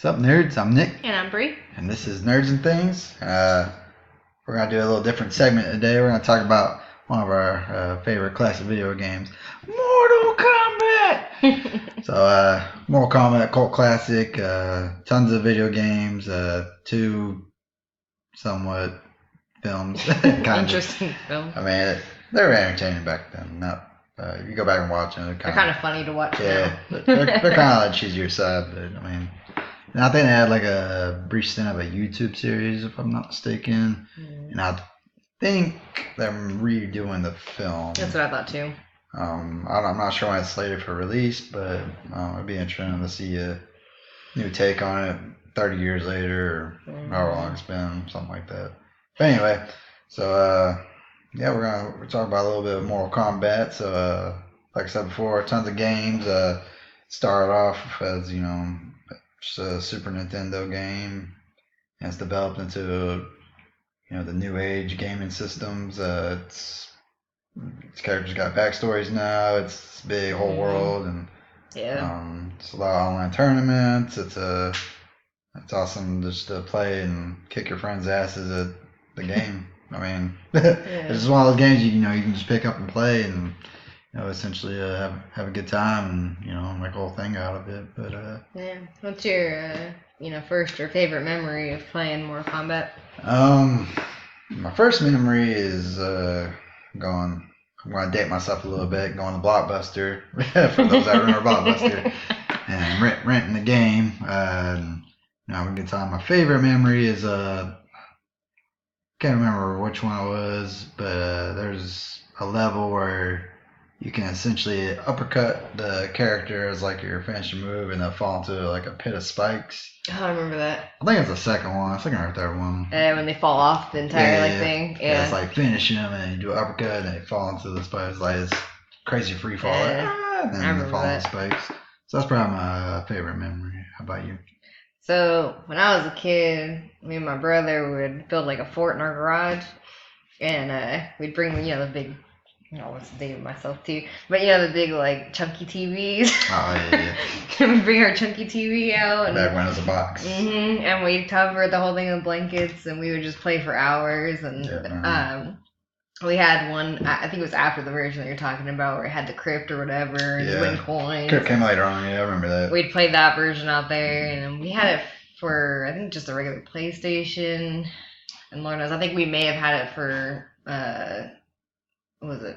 What's up, nerds? I'm Nick. And I'm Bree. And this is Nerdz-N-Thingz. We're going to do a little different segment today. We're going to talk about one of our favorite classic video games, Mortal Kombat! So, Mortal Kombat, cult classic, tons of video games, 2 somewhat films. Interesting film. I mean, they were entertaining back then. If you go back and watch them, they're kind of funny to watch now. They're kind of on the cheesier side, but I mean... And I think they had like a brief stint of a YouTube series, if I'm not mistaken. And I think they're redoing the film. That's what I thought too. I'm not sure when it's slated for release, but it'd be interesting to see a new take on it 30 years later, or however long it's been, something like that. But anyway, so we're talking about a little bit of Mortal Kombat. So like I said before, tons of games. Started off as just a Super Nintendo game, and it's developed into the new age gaming systems. Its characters got backstories now. It's a big whole world, and it's a lot of online tournaments. It's awesome just to play and kick your friends' asses at the game. I mean, it's just one of those games you can just pick up and play and essentially have a good time and make a whole thing out of it. But what's your first or favorite memory of playing Mortal Kombat? My first memory is I'm going to date myself a little bit, going to Blockbuster for those that remember Blockbuster, and renting the game. Having a good time. My favorite memory is can't remember which one it was, but there's a level where you can essentially uppercut the character as like your finishing move, and they'll fall into like a pit of spikes. Oh, I remember that. I think it's the second one. Second or third one. When they fall off the entire thing. Yeah, it's like finishing them, and you do an uppercut, and they fall into the spikes. Like it's crazy free fall. And then they fall into spikes. So that's probably my favorite memory. How about you? So when I was a kid, me and my brother would build like a fort in our garage, and we'd bring the big. What's the name of myself too? But the big like chunky TVs. Oh yeah. We bring our chunky TV out. And back when it was a box. And we'd cover the whole thing with blankets, and we would just play for hours. And we had one. I think it was after the version that you're talking about, where it had the crypt or whatever, and you win coins. Crypt came later on. Yeah, I remember that. We'd play that version out there, and we had it for I think just a regular PlayStation. And Lord knows, I think we may have had it for. What did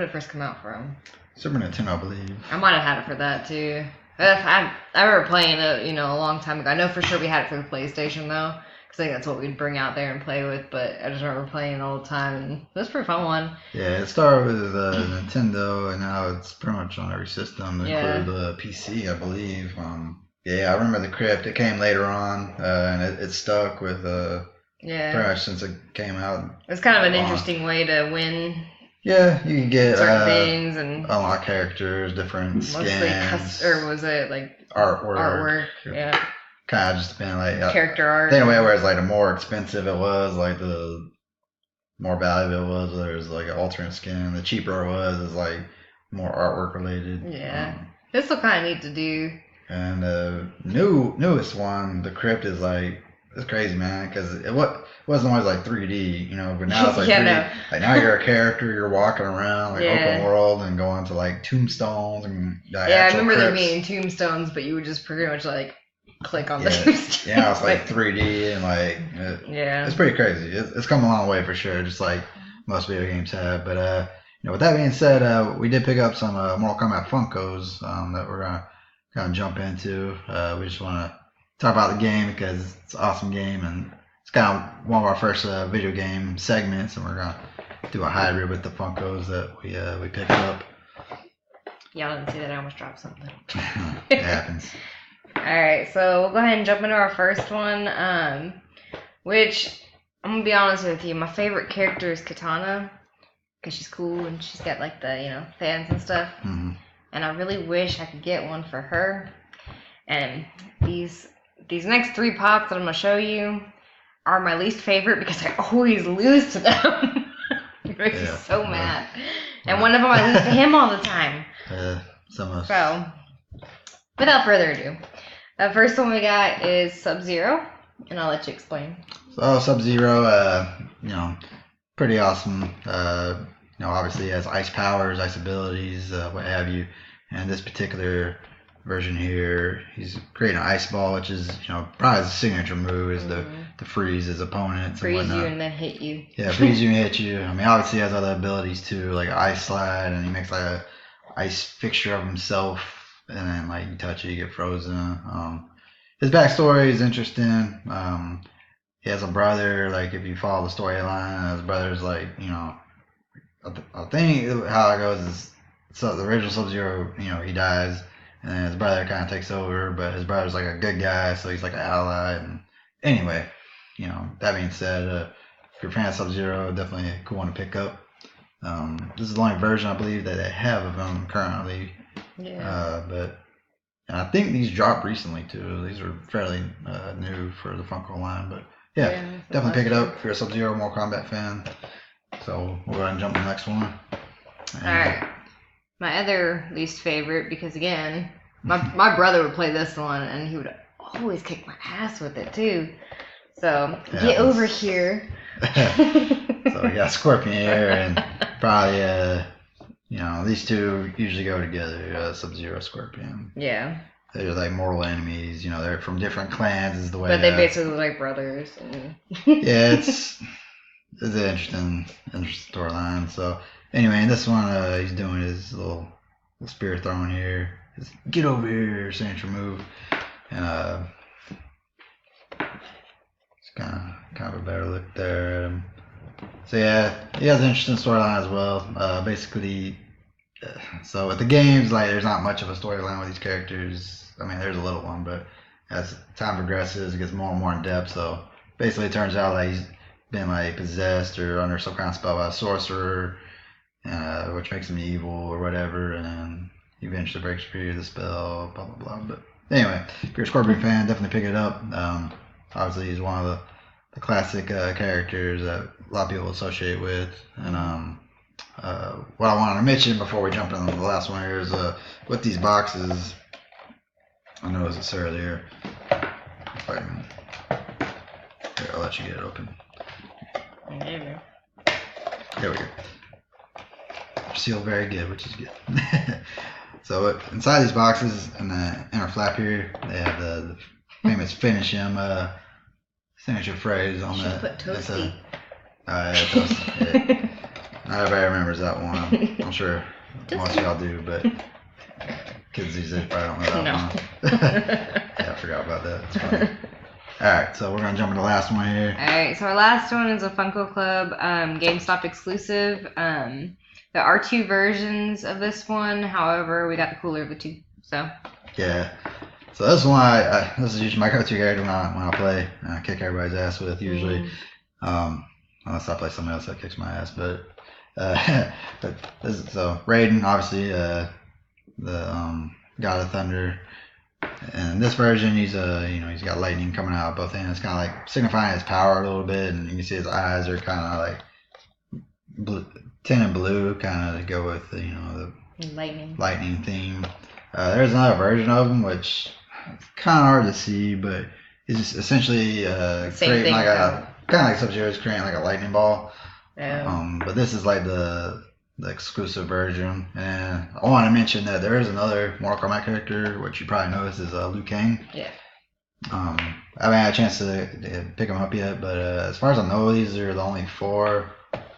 it first come out from? Super Nintendo, I believe. I might have had it for that too. I remember playing it, a long time ago. I know for sure we had it for the PlayStation though, because I think that's what we'd bring out there and play with. But I just remember playing it all the time, and it was a pretty fun one. Yeah, it started with Nintendo, and now it's pretty much on every system, including the PC, I believe. I remember the Crypt. It came later on, and it stuck with. Pretty much since it came out. It's kind of an interesting way to win. Yeah, you can get certain things and unlock characters, different skins. Or was it like artwork? Yeah. Kind of just depending, like character art. Anyway, whereas like the more expensive it was, like the more valuable it was. There's like an alternate skin. The cheaper it was, is like more artwork related. Yeah, this still kind of neat to do. And the newest one, the Crypt, is like. It's crazy, man, because it wasn't always like 3D, but now it's like 3D. No. Like now you're a character, you're walking around like open world and going to like tombstones and I remember there being tombstones, but you would just pretty much like click on the tombstones. Yeah, it's like 3D and like it's pretty crazy. It's come a long way for sure, just like most video games have. But with that being said, we did pick up some Mortal Kombat Funkos that we're gonna kind of jump into. We just want to talk about the game because it's an awesome game, and it's kind of one of our first video game segments, and we're gonna do a hybrid with the Funkos that we picked up. Y'all didn't see that? I almost dropped something. It happens. All right, so we'll go ahead and jump into our first one, which I'm gonna be honest with you, my favorite character is Katana because she's cool and she's got like the fans and stuff, and I really wish I could get one for her. And these next 3 pops that I'm going to show you are my least favorite because I always lose to them. It makes me so mad. And one of them I lose to him all the time. So, without further ado, The first one we got is Sub-Zero, and I'll let you explain. So Sub-Zero, pretty awesome. Obviously he has ice powers, ice abilities, what have you. And this particular version here, he's creating an ice ball, which is, probably his signature move is to freeze his opponents and Freeze whatnot. you and then hit you. Yeah, freeze you and hit you. I mean, obviously he has other abilities too, like ice slide, and he makes like a ice fixture of himself, and then like you touch it, you get frozen. His backstory is interesting. He has a brother. Like if you follow the storyline, his brother's like, I think how it goes is, so the original Sub-Zero, he dies, and then his brother kind of takes over, but his brother's like a good guy, so he's like an ally. And anyway, that being said, if you're a fan of Sub-Zero, definitely a cool one to pick up. This is the only version I believe that they have of him currently. Yeah. And I think these dropped recently too. These are fairly new for the Funko line, but yeah, definitely pick it up if you're a Sub-Zero Mortal Kombat fan. So we'll go ahead and jump to the next one. Alright. My other least favorite, because again, my brother would play this one and he would always kick my ass with it too. So get over here. So we got Scorpion here, and probably these two usually go together, Sub-Zero, Scorpion. Yeah. They're like mortal enemies, they're from different clans is the way. But they basically look like brothers. And... yeah, it's an interesting storyline. So anyway, in this one, he's doing his little spear throwing here. His get over here signature move, and it's kind of a better look there. So yeah, he has an interesting storyline as well. Basically, so with the games, like there's not much of a storyline with these characters. I mean, there's a little one, but as time progresses, it gets more and more in depth. So basically, it turns out like he's been like possessed or under some kind of spell by a sorcerer, which makes him evil or whatever, and then he eventually breaks free of the spell. Blah blah blah. But anyway, if you're a Scorpion fan, definitely pick it up. Obviously, he's one of the classic characters that a lot of people associate with. And what I wanted to mention before we jump into the last one here is with these boxes, I noticed this earlier. Here, I'll let you get it open. There we go. Sealed very good, which is good. So inside these boxes, in the inner flap here, they have the famous finish him signature phrase on the. Put toasty. Toasty. Yeah. Not everybody remembers that one. I'm sure most of y'all do, but kids these days probably don't know that one. Yeah, I forgot about that. It's funny. Alright, so we're going to jump into the last one here. Alright, so our last one is a Funko Club GameStop exclusive. There are two versions of this one, however, we got the cooler of the two. So yeah. So this one, this is usually my go-to character when I play. I kick everybody's ass with usually. Unless I play somebody else that kicks my ass, but so Raiden, obviously, the God of Thunder, and in this version he's he's got lightning coming out of both hands, kind of like signifying his power a little bit, and you can see his eyes are kind of like blue, tin and blue, kind of to go with the lightning theme. There's another version of him which it's kind of hard to see, but it's just essentially creating like a kind of like Sub-Zero's creating like a lightning ball. Yeah. But this is like the exclusive version. And I want to mention that there is another Mortal Kombat character, which you probably noticed is Liu Kang. Yeah. I haven't had a chance to pick them up yet, but as far as I know, these are the only 4,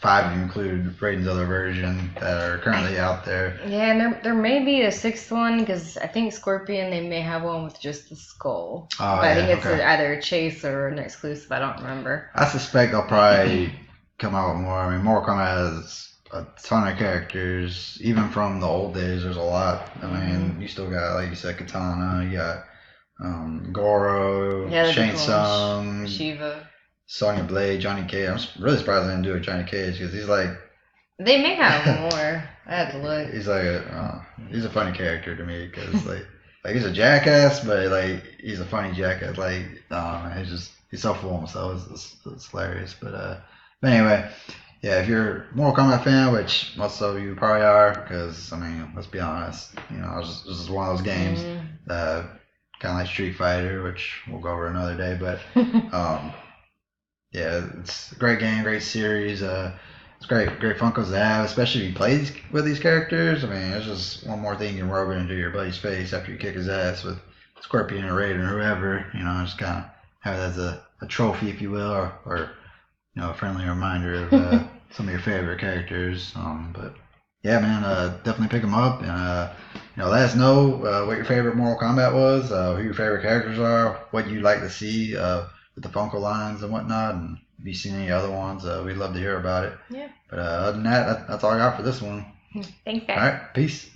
5 if you include Raiden's other version that are currently out there. Yeah, and there may be a 6th one, because I think Scorpion, they may have one with just the skull. Oh, but I think it's either a chase or an exclusive, I don't remember. I suspect they'll probably come out with more. I mean, Mortal Kombat has a ton of characters, even from the old days. There's a lot. I mean, you still got, like you said, Katana. You got Goro, Shang Tsung, Shiva, Sonya Blade, Johnny Cage. I'm really surprised they didn't do a Johnny Cage because he's like. They may have more. I had to look. He's like he's a funny character to me because like he's a jackass, but like he's a funny jackass. Like he's so full of himself. It's hilarious. But anyway, yeah, if you're a Mortal Kombat fan, which most of you probably are, because I mean, let's be honest, this is one of those games that kind of like Street Fighter, which we'll go over another day. But yeah, it's a great game, great series. It's great Funkos to have, especially if you play with these characters. I mean, it's just one more thing you can rub it into your buddy's face after you kick his ass with Scorpion or Raiden or whoever. Just kind of have it as a trophy, if you will, or a friendly reminder of some of your favorite characters. But yeah, man, definitely pick them up and let us know what your favorite Mortal Kombat was, who your favorite characters are, what you'd like to see with the Funko lines and whatnot, and if you've seen any other ones, we'd love to hear about it. Yeah. But other than that, that's all I got for this one. Thanks, guys. All right, peace.